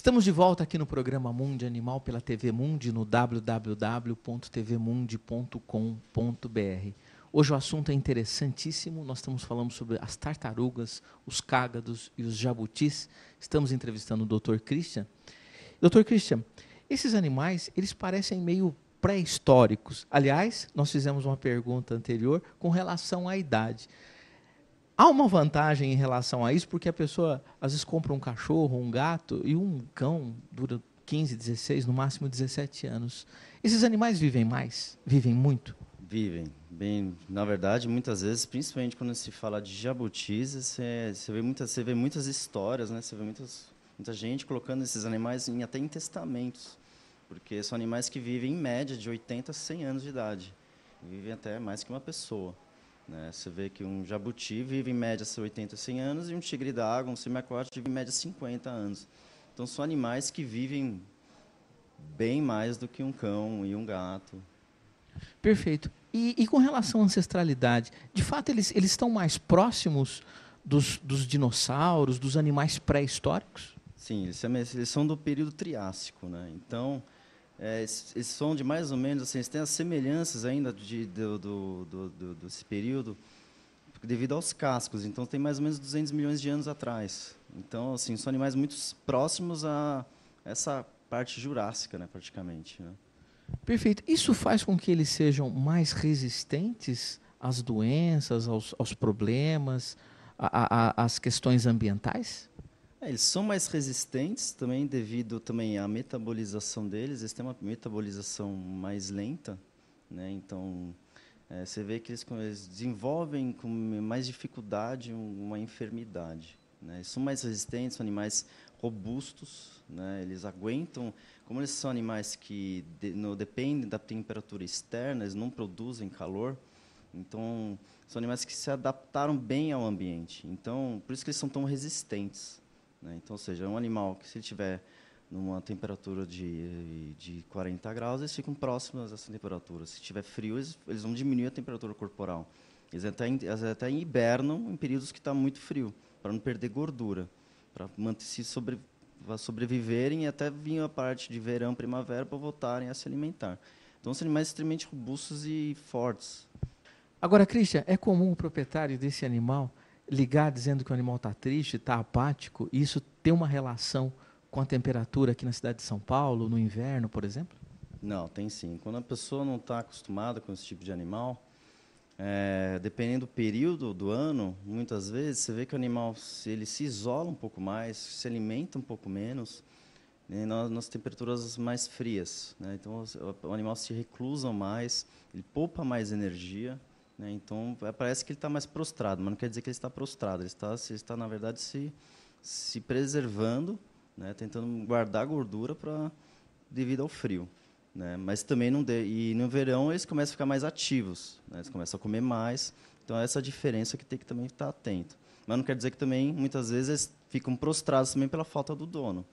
Estamos de volta aqui no programa Mundo Animal pela TV Mundi, no www.tvmundi.com.br. Hoje o assunto é interessantíssimo, nós estamos falando sobre as tartarugas, os cágados e os jabutis. Estamos entrevistando o Dr. Christian. Dr. Christian, esses animais, eles parecem meio pré-históricos. Aliás, nós fizemos uma pergunta anterior com relação à idade. Há uma vantagem em relação a isso, porque a pessoa às vezes compra um cachorro, um gato, e um cão dura 15, 16, no máximo 17 anos. Esses animais vivem mais? Vivem muito? Vivem. Bem, na verdade, muitas vezes, principalmente quando se fala de jabutis, você vê muitas histórias, né? Você vê muita gente colocando esses animais até em testamentos, porque são animais que vivem em média de 80 a 100 anos de idade. Vivem até mais que uma pessoa. Né? Você vê que um jabuti vive em média 80, 100 anos e um tigre d'água, um semiaquático, vive em média 50 anos. Então, são animais que vivem bem mais do que um cão e um gato. Perfeito. E com relação à ancestralidade, de fato eles estão mais próximos dos dinossauros, dos animais pré-históricos? Sim, eles são do período Triássico. Né? Então, eles são de mais ou menos, assim, eles têm as semelhanças ainda desse período devido aos cascos. Então, tem mais ou menos 200 milhões de anos atrás. Então, assim, são animais muito próximos a essa parte jurássica, né, praticamente. Né? Perfeito. Isso faz com que eles sejam mais resistentes às doenças, aos problemas, às questões ambientais? Eles são mais resistentes também devido também à metabolização deles. Eles têm uma metabolização mais lenta, né? Então, você vê que eles desenvolvem com mais dificuldade uma enfermidade. Né? Eles são mais resistentes, são animais robustos, né? Eles aguentam. Como eles são animais que dependem da temperatura externa, eles não produzem calor. Então, são animais que se adaptaram bem ao ambiente. Então, por isso que eles são tão resistentes. Né? Então, ou seja, é um animal que, se ele tiver numa temperatura de 40 graus, eles ficam próximos dessa temperatura. Se tiver frio, eles vão diminuir a temperatura corporal. Eles até hibernam em períodos que está muito frio, para não perder gordura, para sobreviverem e até vir a parte de verão, primavera, para voltarem a se alimentar. Então, são animais extremamente robustos e fortes. Agora, Christian, é comum o proprietário desse animal ligar dizendo que o animal está triste, está apático, e isso tem uma relação com a temperatura aqui na cidade de São Paulo, no inverno, por exemplo? Não, tem sim. Quando a pessoa não está acostumada com esse tipo de animal, dependendo do período do ano, muitas vezes você vê que o animal ele se isola um pouco mais, se alimenta um pouco menos, né, nas temperaturas mais frias. Né? Então, o animal se reclusa mais, ele poupa mais energia. Né? Então, parece que ele está mais prostrado, mas não quer dizer que ele está prostrado. Ele está na verdade, se preservando, né? Tentando guardar gordura devido ao frio. Né? Mas também e no verão eles começam a ficar mais ativos, né? Eles começam a comer mais. Então, essa diferença que tem que também estar atento. Mas não quer dizer que também, muitas vezes, eles ficam prostrados também pela falta do dono.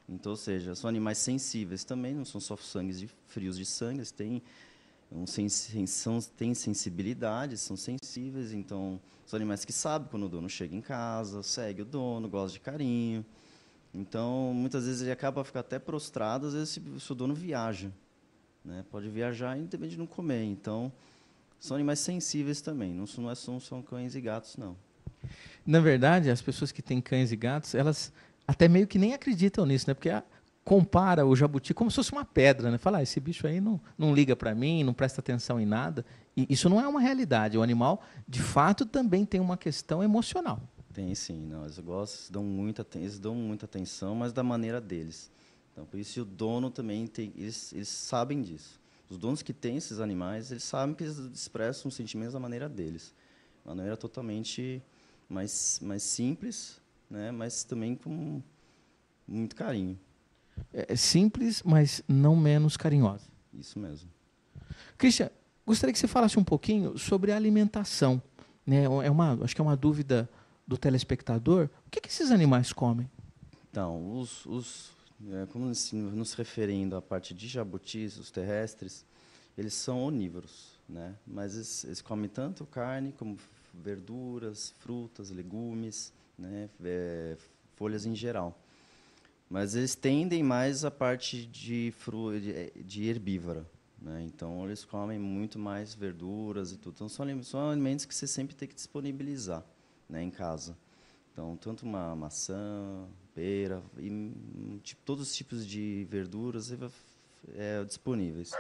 Então, ou seja, são animais sensíveis também, não são só frios de sangue, eles têm sensibilidade, são sensíveis, então são animais que sabem quando o dono chega em casa, segue o dono, gosta de carinho. Então, muitas vezes ele acaba ficando até prostrado, às vezes se o dono viaja. Né? Pode viajar independente de não comer. Então, são animais sensíveis também, não são cães e gatos, não. Na verdade, as pessoas que têm cães e gatos, elas até meio que nem acreditam nisso, né? Porque compara o jabuti como se fosse uma pedra, né? Fala, esse bicho aí não liga para mim, não presta atenção em nada. E isso não é uma realidade. O animal, de fato, também tem uma questão emocional. Tem sim, não, eles gostam, eles dão muita atenção, mas da maneira deles. Então, por isso o dono também eles sabem disso. Os donos que têm esses animais, eles sabem que eles expressam os sentimentos da maneira deles. Uma maneira totalmente mais simples, né, mas também com muito carinho. É simples, mas não menos carinhosa. Isso mesmo. Christian, gostaria que você falasse um pouquinho sobre a alimentação. Né? Acho que é uma dúvida do telespectador. O que esses animais comem? Então, como nos referindo à parte de jabutis, os terrestres, eles são onívoros, né? Mas eles comem tanto carne como verduras, frutas, legumes, né? Folhas em geral. Mas eles tendem mais a parte de herbívora, né? Então, eles comem muito mais verduras e tudo. Então, são alimentos que você sempre tem que disponibilizar, né, em casa. Então, tanto uma maçã, pera, e tipo, todos os tipos de verduras disponíveis.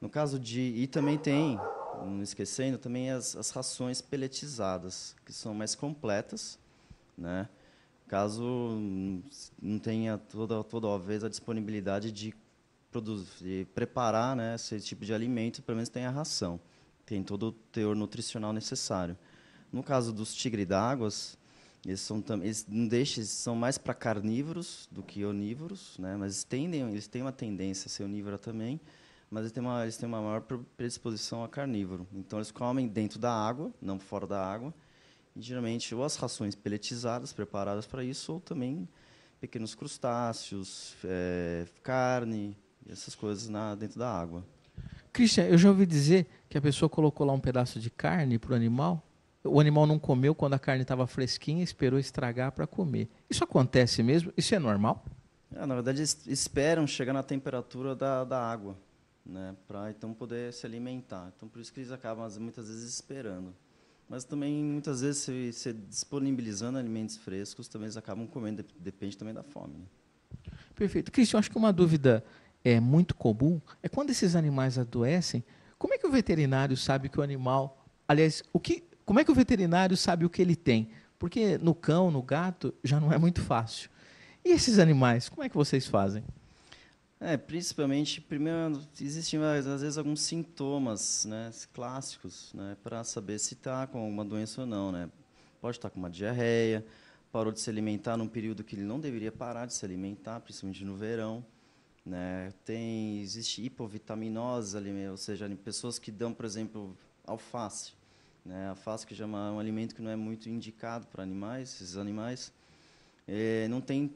No caso de... E também tem, não esquecendo, também as rações peletizadas, que são mais completas, né? Caso não tenha toda vez a disponibilidade de produzir, de preparar, né, esse tipo de alimento, pelo menos tem a ração, tem todo o teor nutricional necessário. No caso dos tigre-d'águas, eles não deixam, eles são mais para carnívoros do que onívoros, né, mas eles têm uma tendência a ser onívora também, mas eles têm uma maior predisposição a carnívoro. Então, eles comem dentro da água, não fora da água, e, geralmente, ou as rações peletizadas, preparadas para isso, ou também pequenos crustáceos, carne, essas coisas dentro da água. Christian, eu já ouvi dizer que a pessoa colocou lá um pedaço de carne para o animal não comeu quando a carne estava fresquinha, esperou estragar para comer. Isso acontece mesmo? Isso é normal? Na verdade, eles esperam chegar na temperatura da água, né, para então poder se alimentar. Então, por isso que eles acabam, muitas vezes, esperando. Mas também, muitas vezes, se disponibilizando alimentos frescos, também eles acabam comendo, depende também da fome. Né? Perfeito. Cristian, acho que uma dúvida muito comum é quando esses animais adoecem, como é que o veterinário sabe que o animal... Aliás, como é que o veterinário sabe o que ele tem? Porque no cão, no gato, já não é muito fácil. E esses animais, como é que vocês fazem? Principalmente, primeiro, existem às vezes alguns sintomas, né, clássicos, né, para saber se está com alguma doença ou não, né. Pode estar com uma diarreia, parou de se alimentar num período que ele não deveria parar de se alimentar, principalmente no verão, né. Existe hipovitaminose, ou seja, pessoas que dão, por exemplo, alface, né, alface que já é um alimento que não é muito indicado para esses animais. Não tem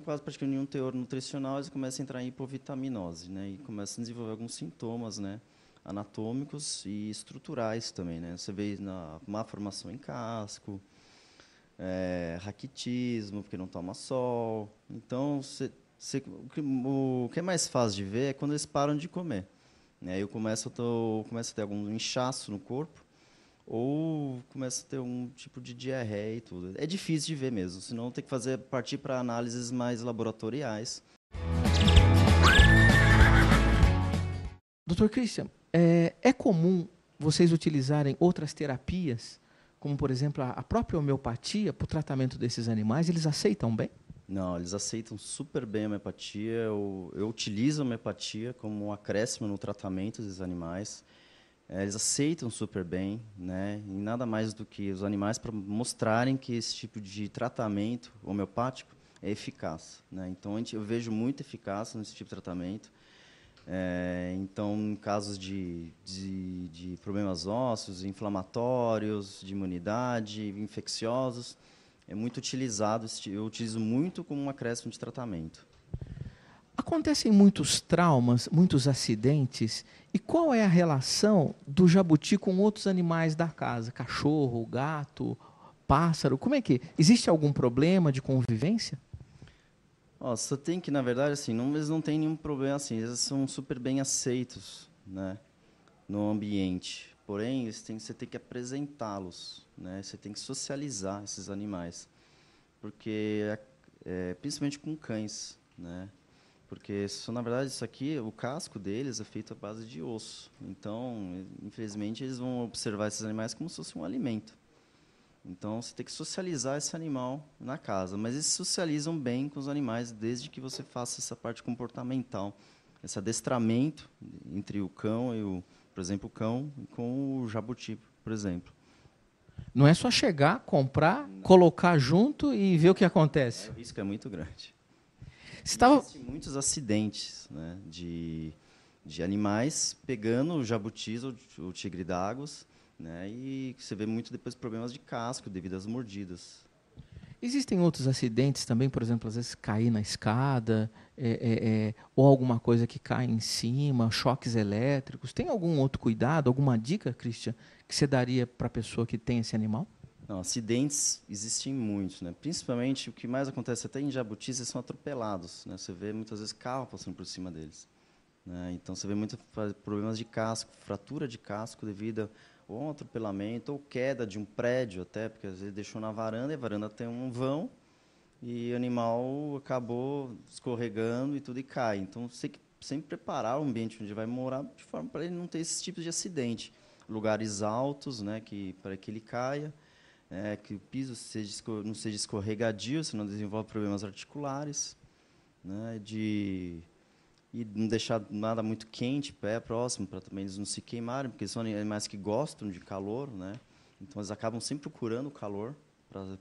quase praticamente nenhum teor nutricional, eles começam a entrar em hipovitaminose, né, e começam a desenvolver alguns sintomas, né, anatômicos e estruturais também, né. Você vê na má formação em casco, raquitismo, porque não toma sol. Então, o que é mais fácil de ver é quando eles param de comer. Né, eu começo a ter algum inchaço no corpo, ou começa a ter um tipo de diarreia e tudo. É difícil de ver mesmo, senão tem que partir para análises mais laboratoriais. Dr. Christian, é comum vocês utilizarem outras terapias, como, por exemplo, a própria homeopatia para o tratamento desses animais? Eles aceitam bem? Não, eles aceitam super bem a homeopatia. Eu utilizo a homeopatia como um acréscimo no tratamento desses animais. Eles aceitam super bem, né? E nada mais do que os animais para mostrarem que esse tipo de tratamento homeopático é eficaz, né? Então, eu vejo muita eficácia nesse tipo de tratamento. Então, em casos de problemas ósseos, inflamatórios, de imunidade, infecciosos, é muito utilizado, eu utilizo muito como um acréscimo de tratamento. Acontecem muitos traumas, muitos acidentes, e qual é a relação do jabuti com outros animais da casa? Cachorro, gato, pássaro? Como é que... Existe algum problema de convivência? Só tem que, na verdade, assim, eles não têm nenhum problema, assim, eles são super bem aceitos, né, no ambiente. Porém, você tem que apresentá-los, né, você tem que socializar esses animais, porque principalmente com cães, né, porque na verdade isso aqui, o casco deles é feito à base de osso. Então, infelizmente, eles vão observar esses animais como se fosse um alimento. Então, você tem que socializar esse animal na casa. Mas eles socializam bem com os animais, desde que você faça essa parte comportamental, esse adestramento entre o cão por exemplo, o cão com o jabuti, por exemplo. Não é só chegar, comprar, colocar junto e ver o que acontece. O risco é muito grande. Estava... Existem muitos acidentes, né, de animais pegando o jabutis ou o tigre d'água, né, e você vê muito depois problemas de casco devido às mordidas. Existem outros acidentes também, por exemplo, às vezes cair na escada, ou alguma coisa que cai em cima, choques elétricos. Tem algum outro cuidado, alguma dica, Christian, que você daria para a pessoa que tem esse animal? Não, acidentes existem muitos, né? Principalmente o que mais acontece até em jabutis, eles são atropelados, né? Você vê muitas vezes carro passando por cima deles, né? Então você vê muitos problemas de casco, fratura de casco devido a um atropelamento ou queda de um prédio até, porque às vezes deixou na varanda e a varanda tem um vão e o animal acabou escorregando e tudo e cai. Então você tem que sempre preparar o ambiente onde vai morar de forma para ele não ter esses tipos de acidente. Lugares altos, né, para que ele caia. Que o piso não seja escorregadio, senão desenvolve problemas articulares, né, e não deixar nada muito quente, pé próximo, para também eles não se queimarem, porque são animais que gostam de calor, né, então eles acabam sempre procurando o calor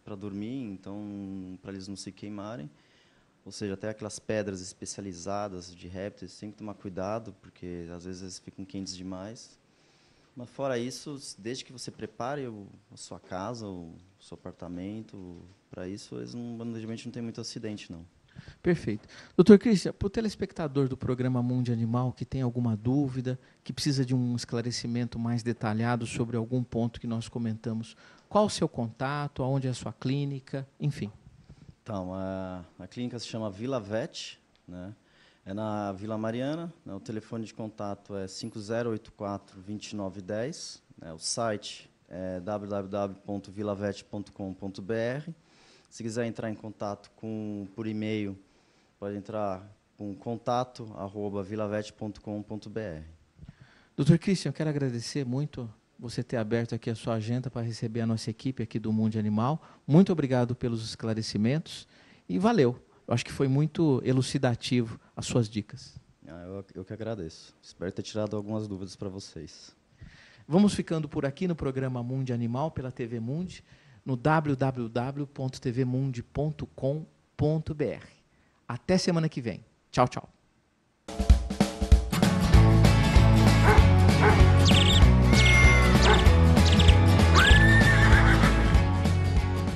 para dormir, então para eles não se queimarem. Ou seja, até aquelas pedras especializadas de répteis, tem que tomar cuidado, porque às vezes eles ficam quentes demais. Mas fora isso, desde que você prepare a sua casa, o seu apartamento, para isso, eles normalmente não tem muito acidente, não. Perfeito. Doutor Christian, para o telespectador do programa Mundo Animal que tem alguma dúvida, que precisa de um esclarecimento mais detalhado sobre algum ponto que nós comentamos, qual o seu contato, aonde é a sua clínica, enfim. Então, a clínica se chama Vila Vet, né? É na Vila Mariana, né? O telefone de contato é 5084-2910, né? O site é www.vilavet.com.br. Se quiser entrar em contato por e-mail, pode entrar com contato@vilavet.com.br. Doutor Christian, eu quero agradecer muito você ter aberto aqui a sua agenda para receber a nossa equipe aqui do Mundo Animal. Muito obrigado pelos esclarecimentos e valeu. Eu acho que foi muito elucidativo as suas dicas. Eu que agradeço. Espero ter tirado algumas dúvidas para vocês. Vamos ficando por aqui no programa Mundo Animal pela TV Mundi, no www.tvmundi.com.br. Até semana que vem. Tchau, tchau.